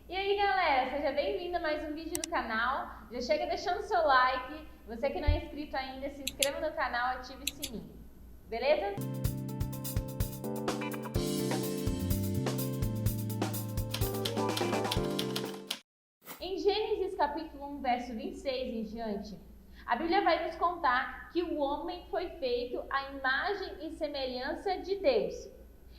E aí galera, seja bem-vindo a mais um vídeo do canal. Já chega deixando seu like. Você que não é inscrito ainda, se inscreva no canal e ative o sininho. Beleza? Em Gênesis capítulo 1, verso 26 em diante, a Bíblia vai nos contar que o homem foi feito à imagem e semelhança de Deus.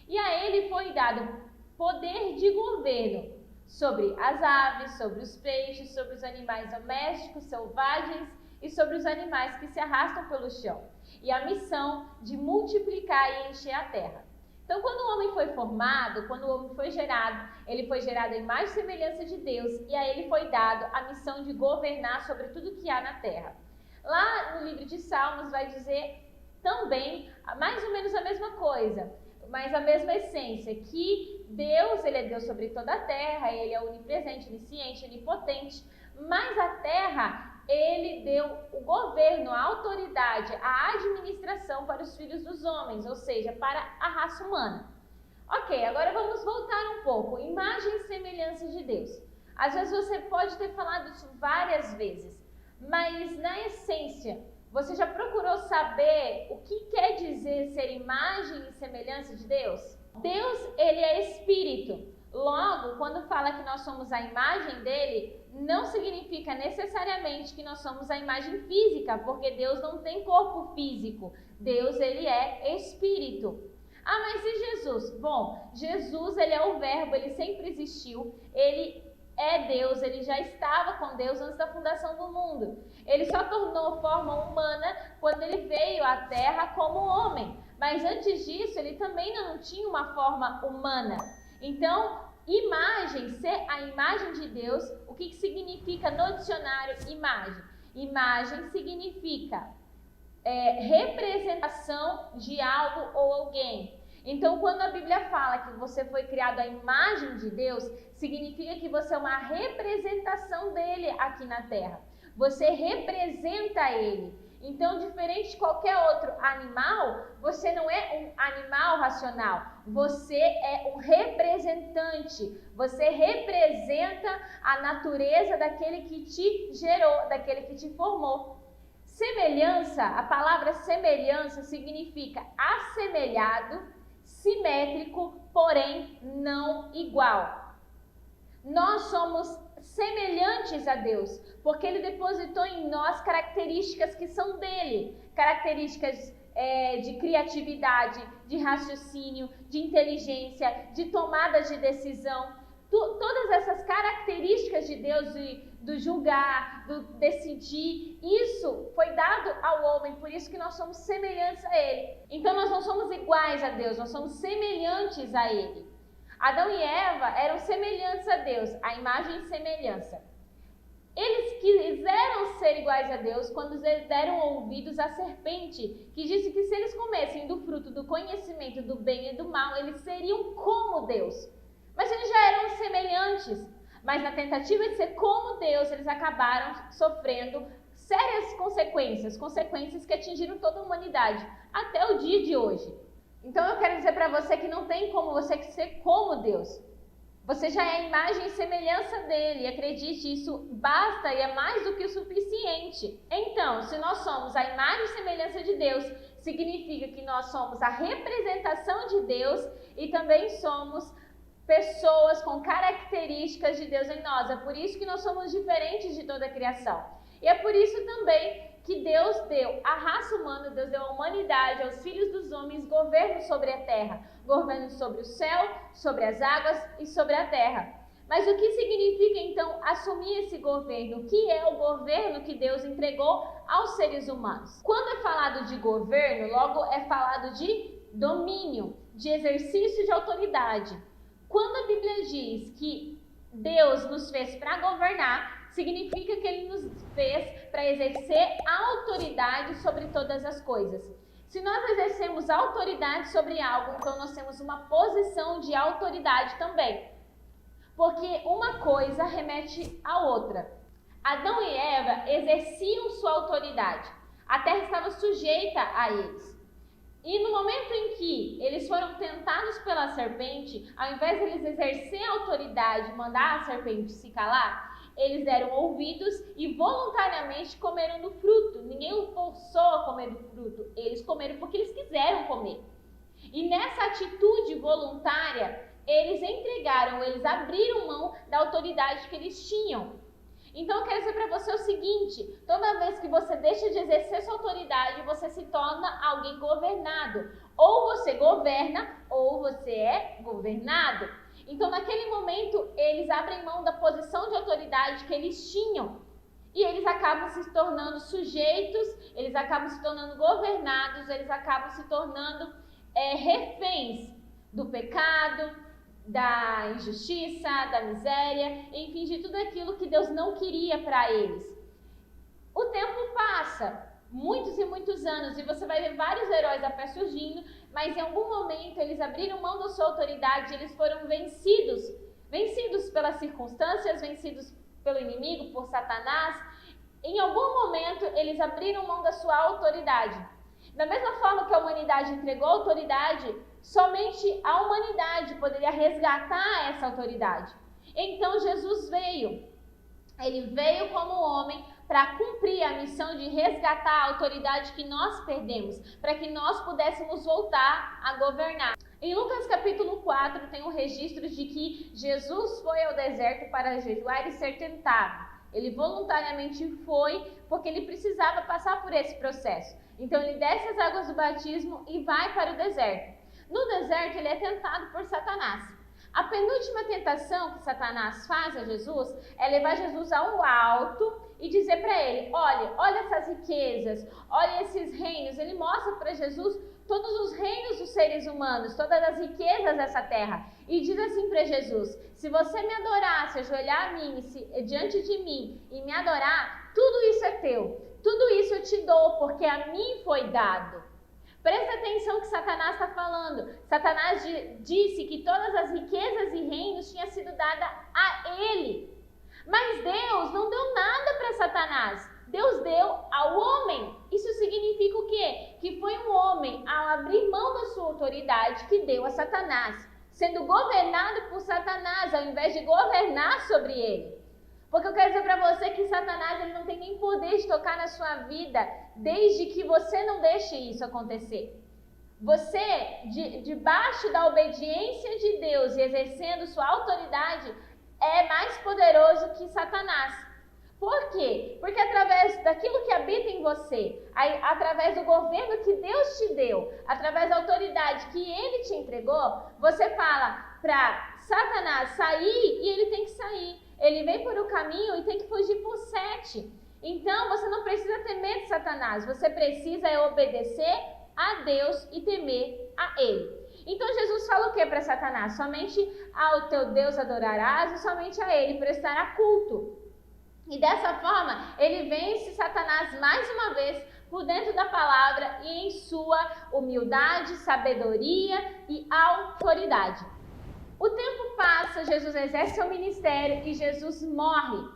E a ele foi dado poder de governo sobre as aves, sobre os peixes, sobre os animais domésticos, selvagens e sobre os animais que se arrastam pelo chão. E a missão de multiplicar e encher a terra. Então, quando o homem foi formado, quando o homem foi gerado, ele foi gerado à imagem e semelhança de Deus e a ele foi dado a missão de governar sobre tudo que há na terra. Lá no livro de Salmos vai dizer também mais ou menos a mesma coisa, mas a mesma essência, que Deus, ele é Deus sobre toda a terra, ele é onipresente, onisciente, onipotente, mas a terra, ele deu o governo, a autoridade, a administração para os filhos dos homens, ou seja, para a raça humana. Ok, agora vamos voltar um pouco, imagem e semelhança de Deus. Às vezes você pode ter falado isso várias vezes, mas na essência, você já procurou saber o que quer dizer ser imagem e semelhança de Deus? Deus, ele é espírito. Logo, quando fala que nós somos a imagem dele, não significa necessariamente que nós somos a imagem física, porque Deus não tem corpo físico. Deus, ele é espírito. Ah, mas e Jesus? Bom, Jesus, ele é o verbo, ele sempre existiu, ele é Deus, ele já estava com Deus antes da fundação do mundo. Ele só tornou forma humana quando ele veio à Terra como homem. Mas antes disso, ele também não tinha uma forma humana. Então, imagem, ser a imagem de Deus, o que significa no dicionário imagem? Imagem significa representação de algo ou alguém. Então, quando a Bíblia fala que você foi criado à imagem de Deus, significa que você é uma representação dele aqui na Terra. Você representa ele. Então, diferente de qualquer outro animal, você não é um animal racional. Você é um representante. Você representa a natureza daquele que te gerou, daquele que te formou. Semelhança, a palavra semelhança significa assemelhado, simétrico, porém não igual. Nós somos semelhantes a Deus, porque Ele depositou em nós características que são dele, características de criatividade, de raciocínio, de inteligência, de tomada de decisão. Todas essas características de Deus, do julgar, do decidir, isso foi dado ao homem, por isso que nós somos semelhantes a Ele. Então nós não somos iguais a Deus, nós somos semelhantes a Ele. Adão e Eva eram semelhantes a Deus, a imagem e semelhança. Eles quiseram ser iguais a Deus quando eles deram ouvidos à serpente, que disse que se eles comessem do fruto do conhecimento do bem e do mal, eles seriam como Deus. Mas eles já eram semelhantes, mas na tentativa de ser como Deus, eles acabaram sofrendo sérias consequências que atingiram toda a humanidade, até o dia de hoje. Então eu quero dizer para você que não tem como você ser como Deus. Você já é a imagem e semelhança dele, e acredite, isso basta e é mais do que o suficiente. Então, se nós somos a imagem e semelhança de Deus, significa que nós somos a representação de Deus e também somos pessoas com características de Deus em nós. É por isso que nós somos diferentes de toda a criação. E é por isso também que Deus deu à raça humana, Deus deu à humanidade, aos filhos dos homens, governo sobre a terra, governo sobre o céu, sobre as águas e sobre a terra. Mas o que significa então assumir esse governo? O que é o governo que Deus entregou aos seres humanos? Quando é falado de governo, logo é falado de domínio, de exercício de autoridade. Quando a Bíblia diz que Deus nos fez para governar, significa que Ele nos fez para exercer autoridade sobre todas as coisas. Se nós exercemos autoridade sobre algo, então nós temos uma posição de autoridade também. Porque uma coisa remete à outra. Adão e Eva exerciam sua autoridade. A terra estava sujeita a eles. E no momento em que eles foram tentados pela serpente, ao invés de eles exercer a autoridade, mandar a serpente se calar, eles deram ouvidos e voluntariamente comeram do fruto. Ninguém os forçou a comer do fruto, eles comeram porque eles quiseram comer. E nessa atitude voluntária, eles entregaram, eles abriram mão da autoridade que eles tinham. Então eu quero dizer para você o seguinte: toda vez que você deixa de exercer sua autoridade, você se torna alguém governado. Ou você governa, ou você é governado. Então naquele momento, eles abrem mão da posição de autoridade que eles tinham. E eles acabam se tornando sujeitos, eles acabam se tornando governados, eles acabam se tornando reféns do pecado, da injustiça, da miséria, enfim, de tudo aquilo que Deus não queria para eles. O tempo passa, muitos e muitos anos, e você vai ver vários heróis da fé surgindo, mas em algum momento eles abriram mão da sua autoridade, eles foram vencidos pelas circunstâncias, vencidos pelo inimigo, por Satanás. Em algum momento eles abriram mão da sua autoridade. Da mesma forma que a humanidade entregou a autoridade, somente a humanidade poderia resgatar essa autoridade. Então Jesus veio. Ele veio como homem para cumprir a missão de resgatar a autoridade que nós perdemos, para que nós pudéssemos voltar a governar. Em Lucas capítulo 4 tem um registro de que Jesus foi ao deserto para jejuar e ser tentado. Ele voluntariamente foi porque ele precisava passar por esse processo. Então ele desce as águas do batismo e vai para o deserto. No deserto ele é tentado por Satanás. A penúltima tentação que Satanás faz a Jesus é levar Jesus ao alto e dizer para ele: olha essas riquezas, olha esses reinos. Ele mostra para Jesus todos os reinos dos seres humanos, todas as riquezas dessa terra. E diz assim para Jesus: se você me adorar, se ajoelhar a mim, diante de mim e me adorar, tudo isso é teu. Tudo isso eu te dou, porque a mim foi dado. Presta atenção que Satanás está falando. Satanás disse que todas as riquezas e reinos tinham sido dadas a ele. Mas Deus não deu nada para Satanás. Deus deu ao homem. Isso significa o quê? Que foi um homem, ao abrir mão da sua autoridade, que deu a Satanás, sendo governado por Satanás, ao invés de governar sobre ele. Porque eu quero dizer para você que Satanás ele não tem nem poder de tocar na sua vida, desde que você não deixe isso acontecer. Você, debaixo da obediência de Deus e exercendo sua autoridade, é mais poderoso que Satanás. Por quê? Porque através daquilo que habita em você, através do governo que Deus te deu, através da autoridade que Ele te entregou, você fala para Satanás sair e ele tem que sair. Ele vem por um caminho e tem que fugir por 7. Então, você não precisa temer de Satanás. Você precisa obedecer a Deus e temer a Ele. Então, Jesus fala o que para Satanás? Somente ao teu Deus adorarás e somente a Ele prestará culto. E dessa forma, ele vence Satanás mais uma vez por dentro da palavra e em sua humildade, sabedoria e autoridade. O tempo passa, Jesus exerce seu ministério e Jesus morre.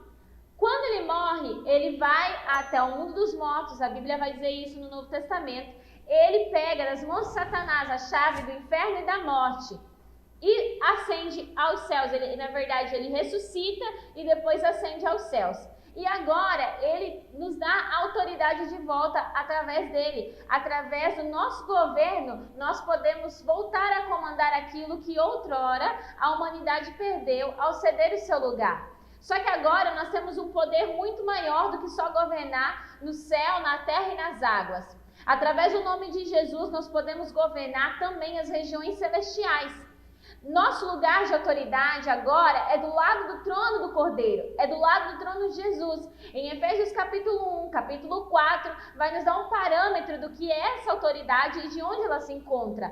Quando ele morre, ele vai até o mundo dos mortos. A Bíblia vai dizer isso no Novo Testamento. Ele pega das mãos de Satanás a chave do inferno e da morte e ascende aos céus. Na verdade, ele ressuscita e depois ascende aos céus. E agora, ele nos dá autoridade de volta através dele. Através do nosso governo, nós podemos voltar a comandar aquilo que outrora a humanidade perdeu ao ceder o seu lugar. Só que agora nós temos um poder muito maior do que só governar no céu, na terra e nas águas. Através do nome de Jesus, nós podemos governar também as regiões celestiais. Nosso lugar de autoridade agora é do lado do trono do Cordeiro, é do lado do trono de Jesus. Em Efésios capítulo 1, capítulo 4, vai nos dar um parâmetro do que é essa autoridade e de onde ela se encontra.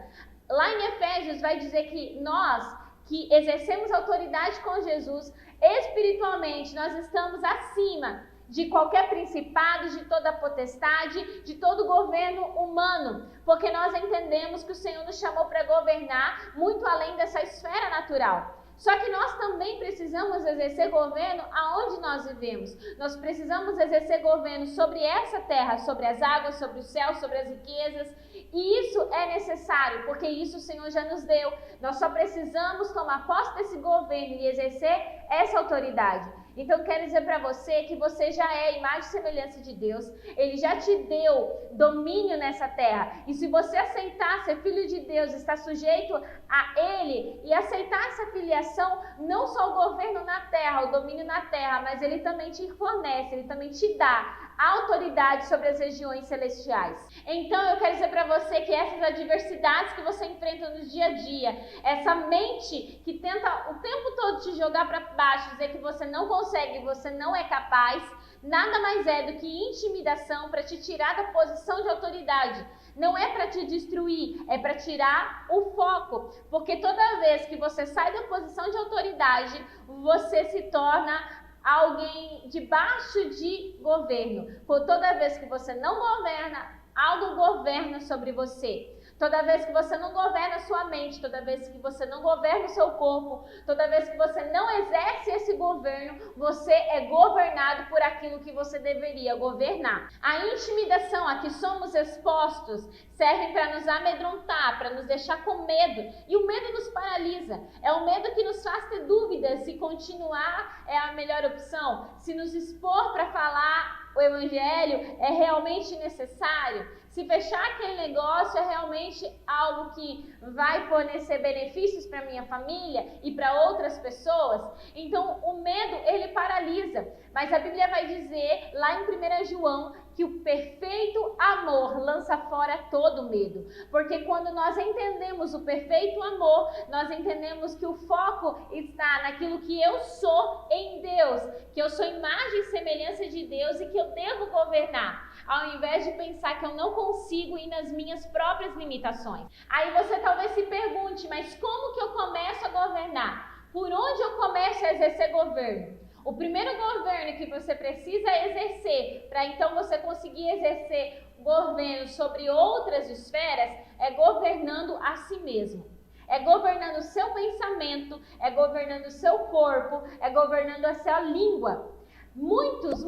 Lá em Efésios vai dizer que nós, que exercemos autoridade com Jesus, espiritualmente nós estamos acima de qualquer principado, de toda potestade, de todo governo humano, porque nós entendemos que o Senhor nos chamou para governar muito além dessa esfera natural. Só que nós também precisamos exercer governo aonde nós vivemos. Nós precisamos exercer governo sobre essa terra, sobre as águas, sobre o céu, sobre as riquezas. E isso é necessário, porque isso o Senhor já nos deu. Nós só precisamos tomar posse desse governo e exercer essa autoridade. Então, eu quero dizer para você que você já é imagem e semelhança de Deus. Ele já te deu domínio nessa terra. E se você aceitar ser filho de Deus, estar sujeito a Ele e aceitar essa filiação, não só o governo na terra, o domínio na terra, mas Ele também te fornece, Ele também te dá autoridade sobre as regiões celestiais. Então eu quero dizer para você que essas adversidades que você enfrenta no dia a dia, essa mente que tenta o tempo todo te jogar para baixo, dizer que você não consegue, você não é capaz, nada mais é do que intimidação para te tirar da posição de autoridade. Não é para te destruir, é para tirar o foco, porque toda vez que você sai da posição de autoridade, você se torna alguém debaixo de governo. Por toda vez que você não governa, algo governa sobre você. Toda vez que você não governa a sua mente, toda vez que você não governa o seu corpo, toda vez que você não exerce esse governo, você é governado por aquilo que você deveria governar. A intimidação a que somos expostos serve para nos amedrontar, para nos deixar com medo. E o medo nos paralisa. É o medo que nos faz ter dúvidas se continuar é a melhor opção, se nos expor para falar o evangelho é realmente necessário, se fechar aquele negócio é realmente algo que vai fornecer benefícios para minha família e para outras pessoas. Então o medo, ele paralisa, mas a Bíblia vai dizer lá em 1 João que o perfeito amor lança fora todo medo, porque quando nós entendemos o perfeito amor, nós entendemos que o foco está naquilo que eu sou em Deus, que eu sou imagem e semelhança de Deus e que eu devo governar, ao invés de pensar que eu não consigo ir nas minhas próprias limitações. Aí você talvez se pergunte, mas como que eu começo a governar? Por onde eu começo a exercer governo? O primeiro governo que você precisa exercer, para então você conseguir exercer governo sobre outras esferas, é governando a si mesmo. É governando o seu pensamento, é governando o seu corpo, é governando a sua língua. Muitos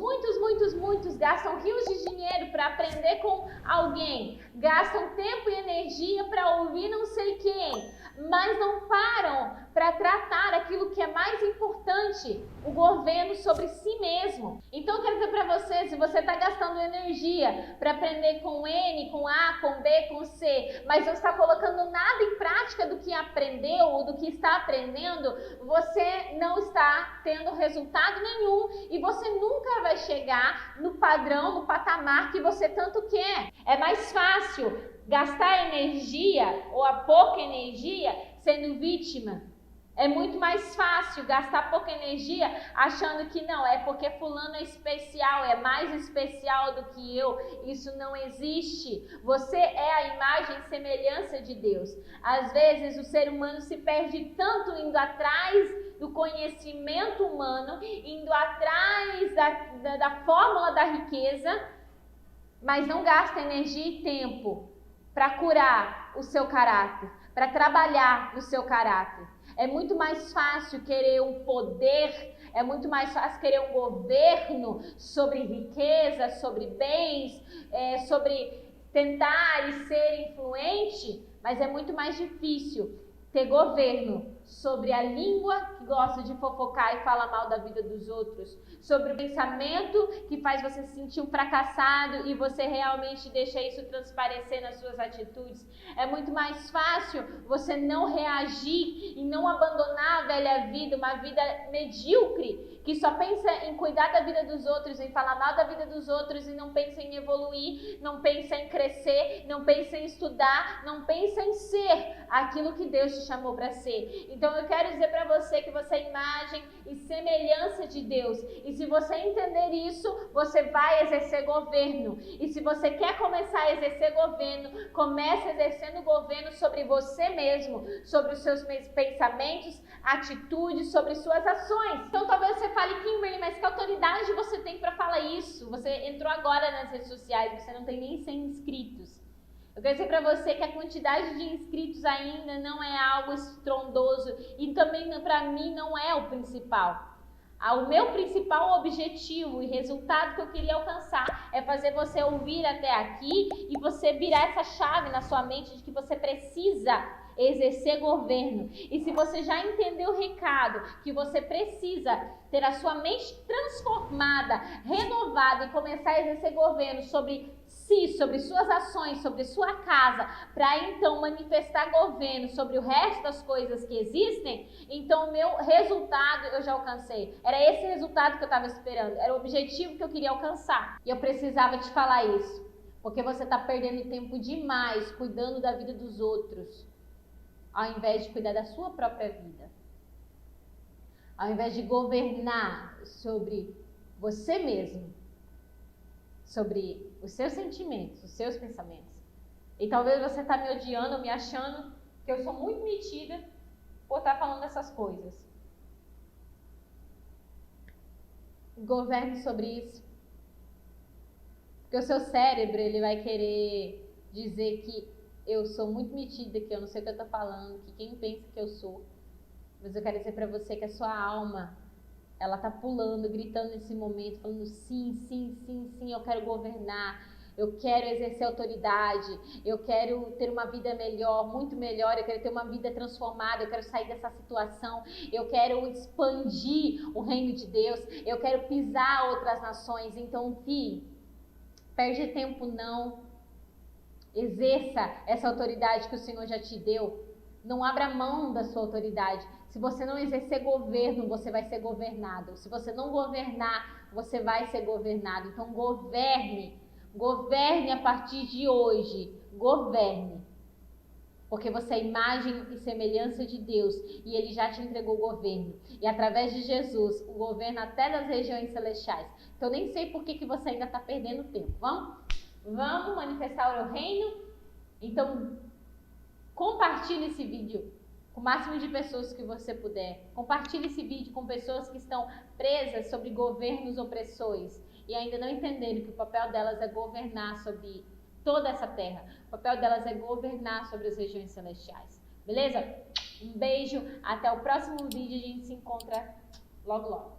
gastam rios de dinheiro para aprender com alguém, gastam tempo e energia para ouvir não sei quem, mas não param para tratar aquilo que é mais importante, o governo sobre si mesmo. Então eu quero dizer para você, se você está gastando energia para aprender com N, com A, com B, com C, mas não está colocando nada em prática do que aprendeu ou do que está aprendendo, você não está tendo resultado nenhum e você nunca vai chegar no padrão, no patamar que você tanto quer. É mais fácil gastar energia ou a pouca energia sendo vítima. É muito mais fácil gastar pouca energia achando que não, é porque fulano é especial, é mais especial do que eu. Isso não existe. Você é a imagem e semelhança de Deus. Às vezes o ser humano se perde tanto indo atrás do conhecimento humano, indo atrás da fórmula da riqueza, mas não gasta energia e tempo para curar o seu caráter, para trabalhar no seu caráter. É muito mais fácil querer um poder, é muito mais fácil querer um governo sobre riqueza, sobre bens, sobre tentar e ser influente, mas é muito mais difícil ter governo sobre a língua que gosta de fofocar e falar mal da vida dos outros, sobre o pensamento que faz você se sentir um fracassado e você realmente deixa isso transparecer nas suas atitudes. É muito mais fácil você não reagir e não abandonar a velha vida, uma vida medíocre, que só pensa em cuidar da vida dos outros, em falar mal da vida dos outros e não pensa em evoluir, não pensa em crescer, não pensa em estudar, não pensa em ser aquilo que Deus te chamou para ser. Então eu quero dizer para você que você é imagem e semelhança de Deus. E se você entender isso, você vai exercer governo. E se você quer começar a exercer governo, comece exercendo governo sobre você mesmo, sobre os seus pensamentos, atitudes, sobre suas ações. Então talvez você fale, Kimberly, mas que autoridade você tem para falar isso? Você entrou agora nas redes sociais, você não tem nem 100 inscritos. Eu quero dizer para você que a quantidade de inscritos ainda não é algo estrondoso e também para mim não é o principal. O meu principal objetivo e resultado que eu queria alcançar é fazer você ouvir até aqui e você virar essa chave na sua mente de que você precisa exercer governo. E se você já entendeu o recado, que você precisa ter a sua mente transformada, renovada e começar a exercer governo sobre si, sobre suas ações, sobre sua casa, para então manifestar governo sobre o resto das coisas que existem, então o meu resultado eu já alcancei. Era esse resultado que eu estava esperando, era o objetivo que eu queria alcançar. E eu precisava te falar isso, porque você está perdendo tempo demais cuidando da vida dos outros, ao invés de cuidar da sua própria vida. Ao invés de governar sobre você mesmo, sobre os seus sentimentos, os seus pensamentos. E talvez você está me odiando, me achando que eu sou muito metida por estar falando essas coisas. Governe sobre isso. Porque o seu cérebro, ele vai querer dizer que eu sou muito metida, que eu não sei o que eu estou falando, que quem pensa que eu sou. Mas eu quero dizer para você que a sua alma, ela tá pulando, gritando nesse momento, falando sim, sim, sim, sim, eu quero governar, eu quero exercer autoridade, eu quero ter uma vida melhor, muito melhor, eu quero ter uma vida transformada, eu quero sair dessa situação, eu quero expandir o reino de Deus, eu quero pisar outras nações. Então, filho, perde tempo não, exerça essa autoridade que o Senhor já te deu, não abra mão da sua autoridade. Se você não exercer governo, você vai ser governado. Se você não governar, você vai ser governado. Então governe a partir de hoje, governe. Porque você é imagem e semelhança de Deus e Ele já te entregou o governo. E através de Jesus, o governo até das regiões celestiais. Então eu nem sei por que você ainda está perdendo tempo. Vamos manifestar o reino? Então compartilhe esse vídeo com o máximo de pessoas que você puder. Compartilhe esse vídeo com pessoas que estão presas sobre governos opressores e ainda não entenderam que o papel delas é governar sobre toda essa terra. O papel delas é governar sobre as regiões celestiais. Beleza? Um beijo, até o próximo vídeo, a gente se encontra logo logo.